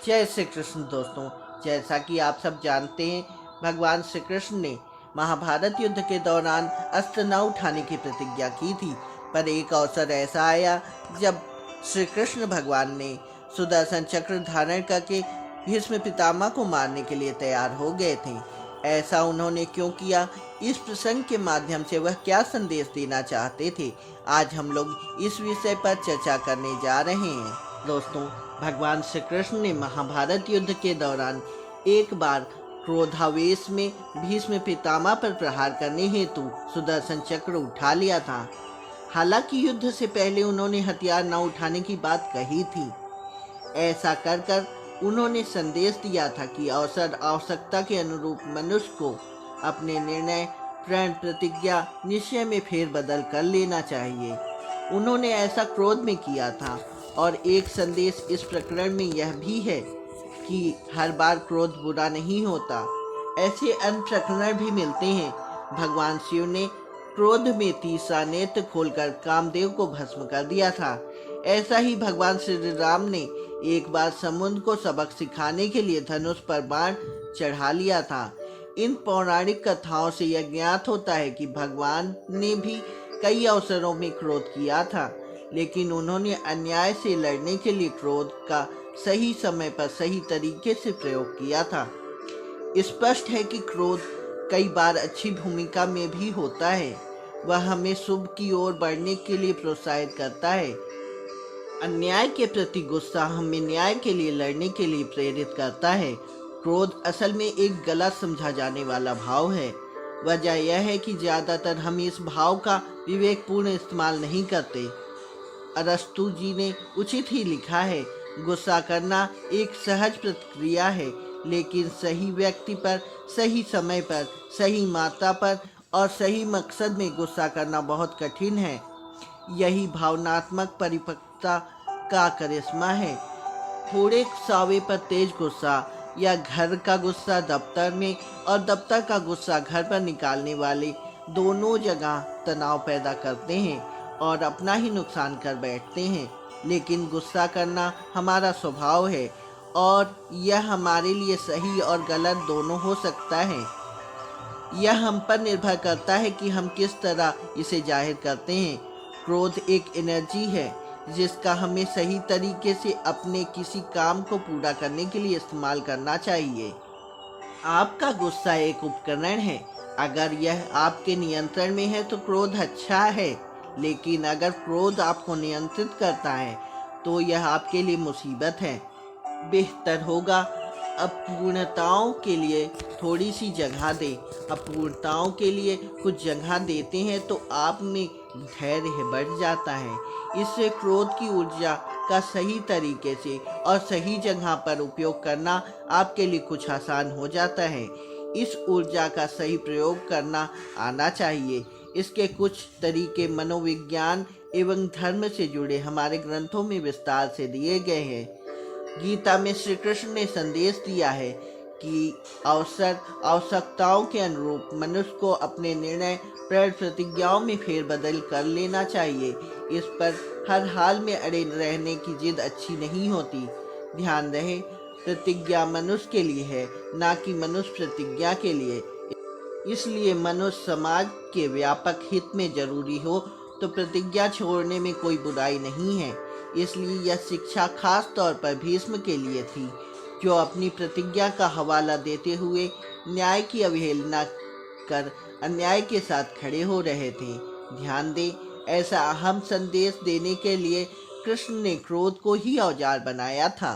जय श्री कृष्ण दोस्तों। जैसा कि आप सब जानते हैं, भगवान श्री कृष्ण ने महाभारत युद्ध के दौरान अस्त्र न उठाने की प्रतिज्ञा की थी। पर एक अवसर ऐसा आया जब श्री कृष्ण भगवान ने सुदर्शन चक्र धारण करके भीष्म पितामह को मारने के लिए तैयार हो गए थे। ऐसा उन्होंने क्यों किया, इस प्रसंग के माध्यम से वह क्या संदेश देना चाहते थे, आज हम लोग इस विषय पर चर्चा करने जा रहे हैं। दोस्तों, भगवान श्री कृष्ण ने महाभारत युद्ध के दौरान एक बार क्रोधावेश में भीष्म पितामह पर प्रहार करने हेतु सुदर्शन चक्र उठा लिया था। हालांकि युद्ध से पहले उन्होंने हथियार न उठाने की बात कही थी। ऐसा कर कर उन्होंने संदेश दिया था कि अवसर आवश्यकता के अनुरूप मनुष्य को अपने निर्णय, प्रण, प्रतिज्ञा, निश्चय में फेरबदल कर लेना चाहिए। उन्होंने ऐसा क्रोध में किया था। और एक संदेश इस प्रकरण में यह भी है कि हर बार क्रोध बुरा नहीं होता। ऐसे अन्य प्रकरण भी मिलते हैं। भगवान शिव ने क्रोध में तीसरा नेत्र खोलकर कामदेव को भस्म कर दिया था। ऐसा ही भगवान श्री राम ने एक बार समुद्र को सबक सिखाने के लिए धनुष पर बाण चढ़ा लिया था। इन पौराणिक कथाओं से यह ज्ञात होता है कि भगवान ने भी कई अवसरों में क्रोध किया था, लेकिन उन्होंने अन्याय से लड़ने के लिए क्रोध का सही समय पर सही तरीके से प्रयोग किया था। स्पष्ट है कि क्रोध कई बार अच्छी भूमिका में भी होता है। वह हमें शुभ की ओर बढ़ने के लिए प्रोत्साहित करता है। अन्याय के प्रति गुस्सा हमें न्याय के लिए लड़ने के लिए प्रेरित करता है। क्रोध असल में एक गलत समझा जाने वाला भाव है। वजह यह है कि ज़्यादातर हम इस भाव का विवेकपूर्ण इस्तेमाल नहीं करते। अरस्तु जी ने उचित ही लिखा है, गुस्सा करना एक सहज प्रतिक्रिया है, लेकिन सही व्यक्ति पर, सही समय पर, सही मात्रा पर और सही मकसद में गुस्सा करना बहुत कठिन है। यही भावनात्मक परिपक्वता का करिश्मा है। थोड़े सावे पर तेज गुस्सा या घर का गुस्सा दफ्तर में और दफ्तर का गुस्सा घर पर निकालने वाले दोनों जगह तनाव पैदा करते हैं और अपना ही नुकसान कर बैठते हैं। लेकिन गुस्सा करना हमारा स्वभाव है और यह हमारे लिए सही और गलत दोनों हो सकता है। यह हम पर निर्भर करता है कि हम किस तरह इसे जाहिर करते हैं। क्रोध एक एनर्जी है जिसका हमें सही तरीके से अपने किसी काम को पूरा करने के लिए इस्तेमाल करना चाहिए। आपका गुस्सा एक उपकरण है। अगर यह आपके नियंत्रण में है तो क्रोध अच्छा है, लेकिन अगर क्रोध आपको नियंत्रित करता है तो यह आपके लिए मुसीबत है। बेहतर होगा अपूर्णताओं के लिए थोड़ी सी जगह दें। अपूर्णताओं के लिए कुछ जगह देते हैं तो आप में धैर्य बढ़ जाता है। इससे क्रोध की ऊर्जा का सही तरीके से और सही जगह पर उपयोग करना आपके लिए कुछ आसान हो जाता है। इस ऊर्जा का सही प्रयोग करना आना चाहिए। इसके कुछ तरीके मनोविज्ञान एवं धर्म से जुड़े हमारे ग्रंथों में विस्तार से दिए गए हैं। गीता में श्री कृष्ण ने संदेश दिया है कि अवसर आवश्यकताओं के अनुरूप मनुष्य को अपने निर्णय, प्रण, प्रतिज्ञाओं में फेरबदल कर लेना चाहिए। इस पर हर हाल में अड़े रहने की जिद अच्छी नहीं होती। ध्यान रहे, प्रतिज्ञा मनुष्य के लिए है, ना कि मनुष्य प्रतिज्ञा के लिए। इसलिए मनुष्य समाज के व्यापक हित में जरूरी हो तो प्रतिज्ञा छोड़ने में कोई बुराई नहीं है। इसलिए यह शिक्षा खास तौर पर भीष्म के लिए थी, जो अपनी प्रतिज्ञा का हवाला देते हुए न्याय की अवहेलना कर अन्याय के साथ खड़े हो रहे थे। ध्यान दें, ऐसा अहम संदेश देने के लिए कृष्ण ने क्रोध को ही औजार बनाया था।